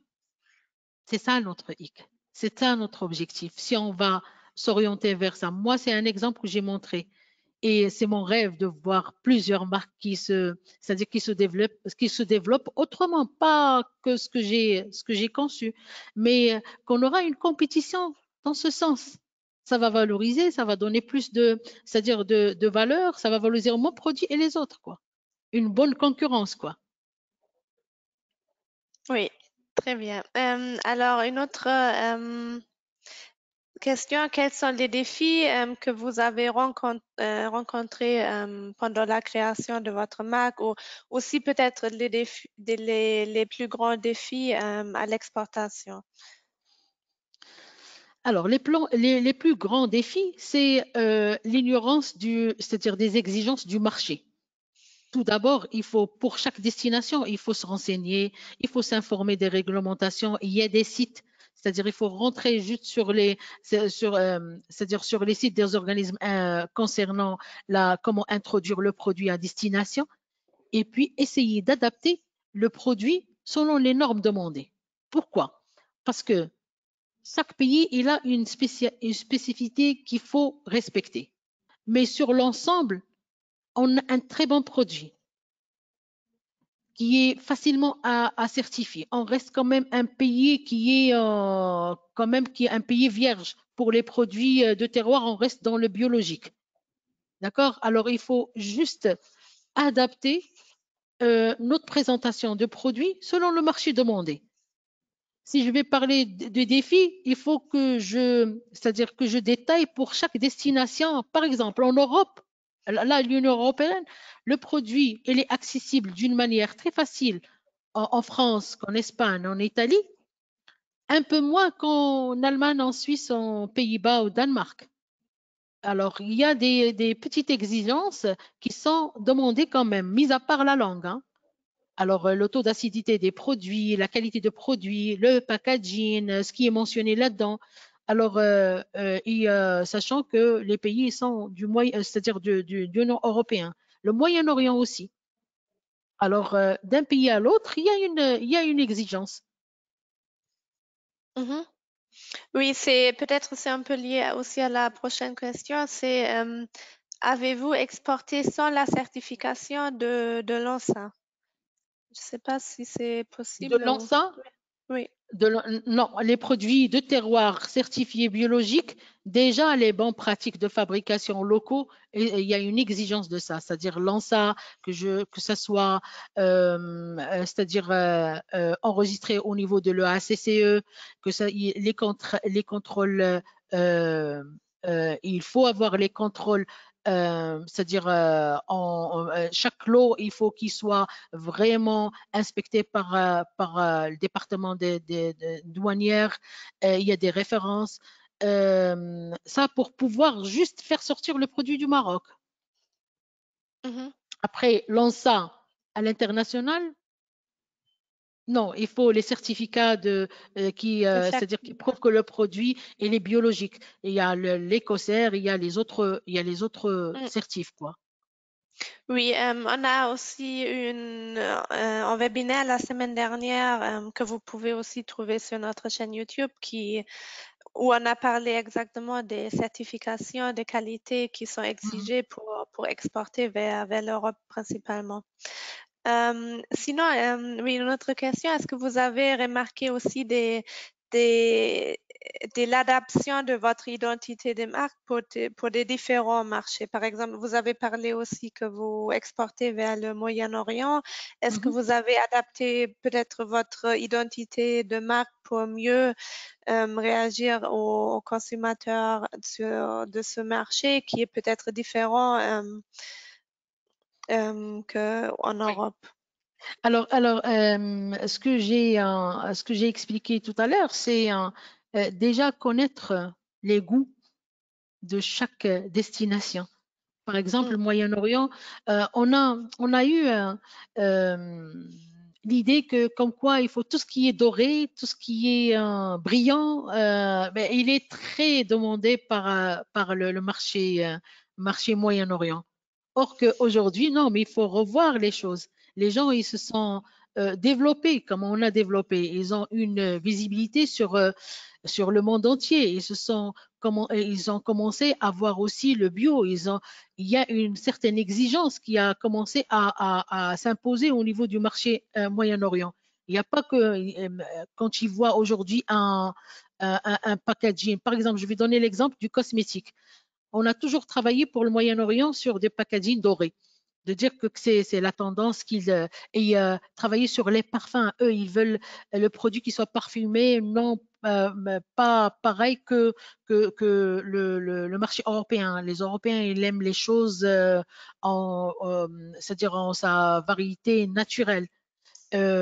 C'est ça notre hic. C'est ça notre objectif. Si on va s'orienter vers ça, moi, c'est un exemple que j'ai montré. Et c'est mon rêve de voir plusieurs marques c'est-à-dire qui se développent autrement, pas que ce que j'ai conçu, mais qu'on aura une compétition dans ce sens. Ça va valoriser, ça va donner plus c'est-à-dire de valeur, ça va valoriser mon produit et les autres, quoi. Une bonne concurrence, quoi. Oui, très bien. Alors, une autre question, quels sont les défis que vous avez rencontrés pendant la création de votre marque ou aussi peut-être les défis, les plus grands défis à l'exportation? Alors, les plus grands défis, c'est l'ignorance c'est-à-dire des exigences du marché. Tout d'abord, pour chaque destination, il faut se renseigner, il faut s'informer des réglementations. Il y a des sites, c'est-à-dire il faut rentrer juste c'est-à-dire sur les sites des organismes concernant comment introduire le produit à destination, et puis essayer d'adapter le produit selon les normes demandées. Pourquoi? Parce que chaque pays, il a une spécificité qu'il faut respecter. Mais sur l'ensemble, on a un très bon produit qui est facilement à certifier. On reste quand même un pays qui est un pays vierge pour les produits de terroir. On reste dans le biologique, d'accord? Alors il faut juste adapter notre présentation de produits selon le marché demandé. Si je vais parler de défis, il faut c'est-à-dire que je détaille pour chaque destination. Par exemple, en Europe, là, l'Union européenne, le produit, il est accessible d'une manière très facile en France, qu'en Espagne, en Italie, un peu moins qu'en Allemagne, en Suisse, en Pays-Bas ou Danemark. Alors, il y a des petites exigences qui sont demandées quand même, mis à part la langue, hein. Alors, le taux d'acidité des produits, la qualité de produits, le packaging, ce qui est mentionné là-dedans. Alors, sachant que les pays sont c'est-à-dire du Nord européen, le Moyen-Orient aussi. Alors, d'un pays à l'autre, il y a une exigence. Mhm. Oui, peut-être c'est un peu lié aussi à la prochaine question. C'est avez-vous exporté sans la certification de l'ANSA? Je ne sais pas si c'est De possible ou... l'ANSA, Oui. non, les produits de terroir certifiés biologiques, déjà les bonnes pratiques de fabrication locaux, et il y a une exigence de ça, c'est-à-dire l'ANSA, que ça soit c'est-à-dire enregistré au niveau de l'EACCE, les contrôles, il faut avoir les contrôles. C'est-à-dire chaque lot, il faut qu'il soit vraiment inspecté par le département des douanières. Il y a des références. Ça pour pouvoir juste faire sortir le produit du Maroc. Mhm. Après, l'ANSA à l'international, non, il faut les certificats De chaque... c'est-à-dire qui prouvent que le produit il est biologique. Il y a l'Écossaire, il y a les autres Mm. certifs, quoi. Oui, on a aussi un webinaire la semaine dernière que vous pouvez aussi trouver sur notre chaîne YouTube où on a parlé exactement des certifications de qualité qui sont Mhm. exigées pour exporter vers l'Europe principalement. Sinon, oui, une autre question, est-ce que vous avez remarqué aussi des, de l'adaptation de votre identité de marque pour des différents marchés? Par exemple, vous avez parlé aussi que vous exportez vers le Moyen-Orient. Est-ce que Mhm. vous avez adapté peut-être votre identité de marque pour mieux réagir aux consommateurs de ce marché qui est peut-être différent qu'en Europe. Alors, ce que j'ai expliqué tout à l'heure, c'est déjà connaître les goûts de chaque destination. Par exemple, le Moyen-Orient, on a eu l'idée que comme quoi il faut tout ce qui est doré, tout ce qui est brillant, il est très demandé par le marché Moyen-Orient. Or qu'aujourd'hui, non, mais il faut revoir les choses. Les gens, ils se sont développés comme on a développé. Ils ont une visibilité sur le monde entier. Ils ont commencé à voir aussi le bio. Il y a une certaine exigence qui a commencé à s'imposer au niveau du marché Moyen-Orient. Il n'y a pas que quand ils voient aujourd'hui un packaging. Par exemple, je vais donner l'exemple du cosmétique. On a toujours travaillé pour le Moyen-Orient sur des packaging dorés. De dire que c'est la tendance qu'ils et travailler sur les parfums. Eux, ils veulent le produit qui soit parfumé, non pas pareil que le marché européen. Les Européens, ils aiment les choses c'est-à-dire en sa variété naturelle. Les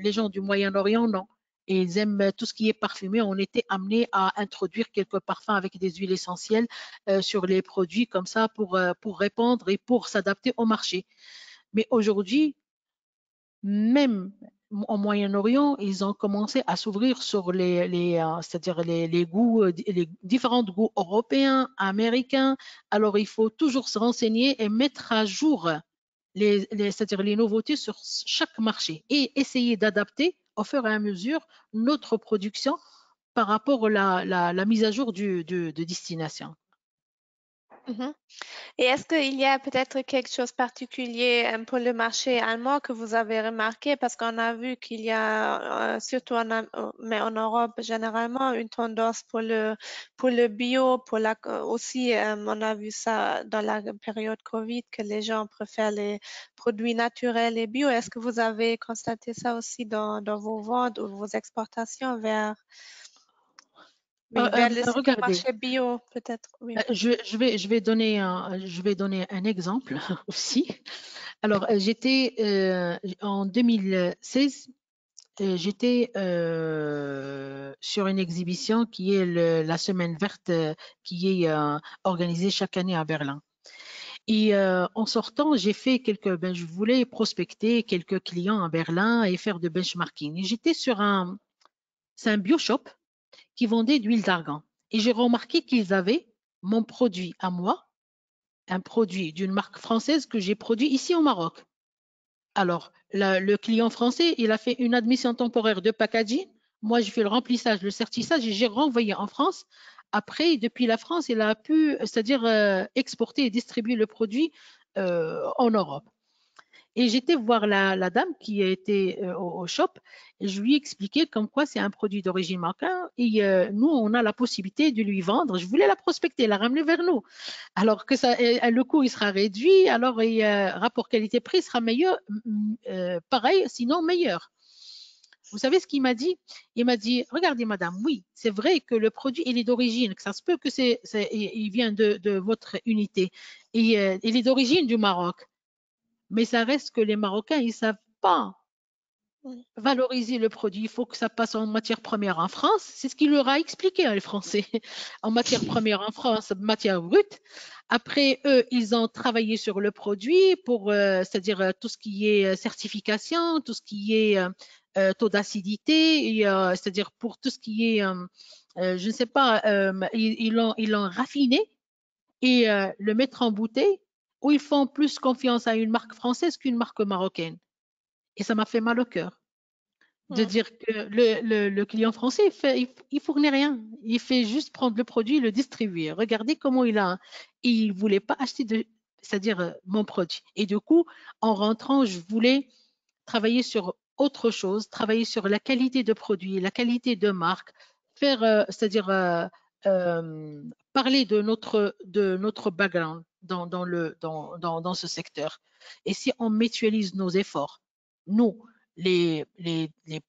gens du Moyen-Orient, non. Et ils aiment tout ce qui est parfumé. On était amené à introduire quelques parfums avec des huiles essentielles sur les produits comme ça pour répondre et pour s'adapter au marché. Mais aujourd'hui, même au Moyen-Orient, ils ont commencé à s'ouvrir sur c'est-à-dire les goûts, les différents goûts européens, américains. Alors, il faut toujours se renseigner et mettre à jour c'est-à-dire les nouveautés sur chaque marché et essayer d'adapter au fur et à mesure notre production par rapport à la mise à jour de destination. Mhm. Et est-ce qu'il y a peut-être quelque chose de particulier pour le marché allemand que vous avez remarqué? Parce qu'on a vu qu'il y a, surtout mais en Europe généralement, une tendance pour le bio, aussi, on a vu ça dans la période Covid, que les gens préfèrent les produits naturels et bio. Est-ce que vous avez constaté ça aussi dans vos ventes ou vos exportations vers le Regardez, supermarché bio, peut-être? Oui. je vais donner un exemple aussi. Alors, j'étais en 2016, j'étais sur une exhibition qui est la Semaine verte qui est organisée chaque année à Berlin. Et en sortant, je voulais prospecter quelques clients à Berlin et faire de benchmarking. Et j'étais c'est un bioshop qui vendait de l'huile d'argan. Et j'ai remarqué qu'ils avaient mon produit à moi, un produit d'une marque française que j'ai produit ici au Maroc. Alors, le client français, il a fait une admission temporaire de packaging. Moi, j'ai fait le remplissage, le certissage et j'ai renvoyé en France. Après, depuis la France, il a pu, c'est-à-dire exporter et distribuer le produit en Europe. Et j'étais voir la dame qui était au shop et je lui ai expliqué comme quoi c'est un produit d'origine marocaine et nous, on a la possibilité de lui vendre. Je voulais la prospecter, la ramener vers nous. Alors que le coût, il sera réduit, alors rapport qualité-prix sera meilleur, pareil, sinon meilleur. Vous savez ce qu'il m'a dit? Il m'a dit, regardez madame, oui, c'est vrai que le produit, il est d'origine, que ça se peut que il vient de votre unité et il est d'origine du Maroc. Mais ça reste que les Marocains, ils ne savent pas valoriser le produit. Il faut que ça passe en matière première en France. C'est ce qu'il leur a expliqué, hein, les Français. En matière première en France, matière brute. Après, eux, ils ont travaillé sur le produit pour, c'est-à-dire tout ce qui est certification, tout ce qui est taux d'acidité, c'est-à-dire pour tout ce qui est, je ne sais pas, ils l'ont raffiné et le mettre en bouteille où ils font plus confiance à une marque française qu'une marque marocaine. Et ça m'a fait mal au cœur de dire que le client français, il fournit rien. Il fait juste prendre le produit et le distribuer. Regardez comment il a. Il ne voulait pas acheter c'est-à-dire mon produit. Et du coup, en rentrant, je voulais travailler sur autre chose, travailler sur la qualité de produit, la qualité de marque, faire, c'est-à-dire parler de notre background dans ce secteur. Et si on mutualise nos efforts, nous, les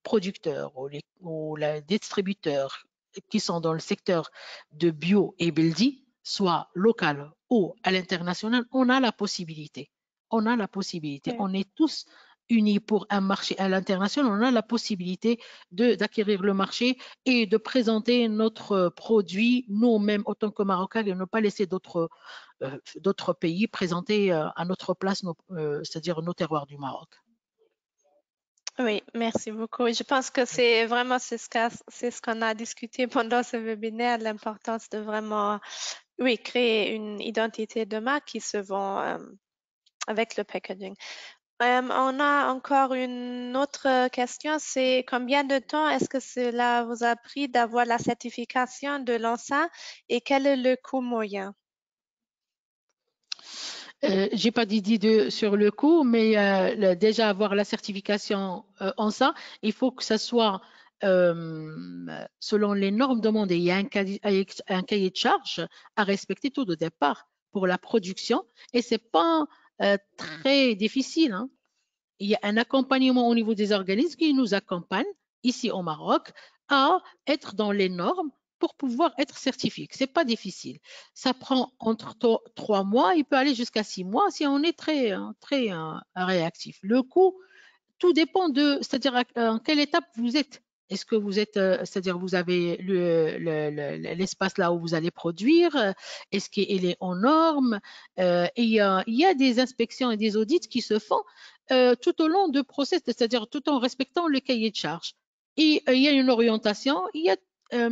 producteurs ou les distributeurs qui sont dans le secteur de bio et Beldi, soit local ou à l'international, on a la possibilité. On a la possibilité. Oui. On est tous unis pour un marché à l'international. On a la possibilité d'acquérir le marché et de présenter notre produit nous-mêmes autant que Marocains et ne pas laisser d'autres pays présenter à notre place, c'est-à-dire nos terroirs du Maroc. Oui, merci beaucoup. Je pense que c'est vraiment c'est ce qu'on a discuté pendant ce webinaire, l'importance de vraiment créer une identité de marque qui se vend avec le packaging. On a encore une autre question, c'est combien de temps est-ce que cela vous a pris d'avoir la certification de l'ANSA et quel est le coût moyen? J'ai pas d'idée sur le coût, mais déjà avoir la certification en ça, il faut que ça soit selon les normes demandées. Il y a un cahier de charge à respecter tout de départ pour la production et c'est pas très difficile, hein. Il y a un accompagnement au niveau des organismes qui nous accompagnent ici au Maroc à être dans les normes pour pouvoir être certifié. Ce n'est pas difficile. Ça prend entre 3 mois, il peut aller jusqu'à 6 mois si on est très, très réactif. Le coût, tout dépend c'est-à-dire en quelle étape vous êtes. Est-ce que vous êtes, c'est-à-dire vous avez l'espace là où vous allez produire, est-ce qu'il est en normes? Et il y a des inspections et des audits qui se font tout au long du process, c'est-à-dire tout en respectant le cahier de charge. Et il y a une orientation,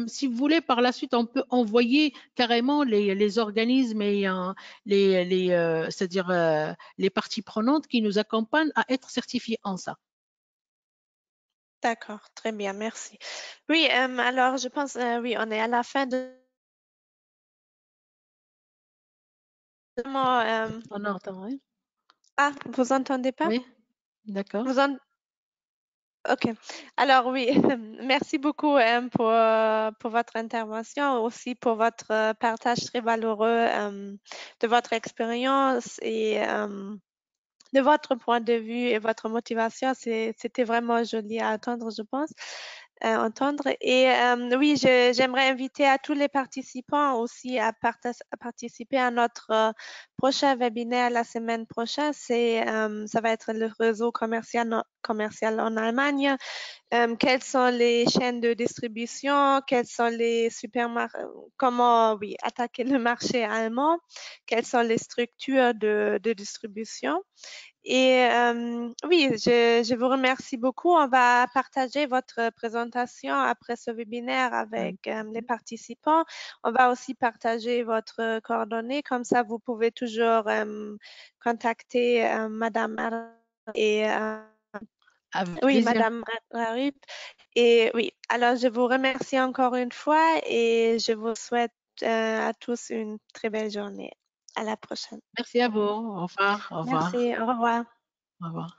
si vous voulez, par la suite, on peut envoyer carrément les organismes et c'est-à-dire les parties prenantes qui nous accompagnent à être certifiés en ça. D'accord, très bien, merci. Oui, alors je pense, oui, on est à la fin de... On entend, oui. Ah, vous entendez pas? Oui, d'accord. Ok. Alors oui, merci beaucoup pour votre intervention, aussi pour votre partage très valeureux de votre expérience et de votre point de vue et votre motivation. C'était vraiment joli à entendre, je pense. Entendre. Et oui, j'aimerais inviter à tous les participants aussi à participer à notre prochain webinaire la semaine prochaine. Ça va être le réseau commercial en Allemagne. Quelles sont les chaînes de distribution? Quels sont les supermarchés? Comment, oui, attaquer le marché allemand? Quelles sont les structures de distribution? Et oui, je vous remercie beaucoup. On va partager votre présentation après ce webinaire avec les participants. On va aussi partager votre coordonnée. Comme ça, vous pouvez toujours contacter Madame et Avec oui, plaisir. Madame Rarip. Et oui, alors je vous remercie encore une fois et je vous souhaite à tous une très belle journée. À la prochaine. Merci à vous. Au revoir. Au revoir. Merci, au revoir. Au revoir.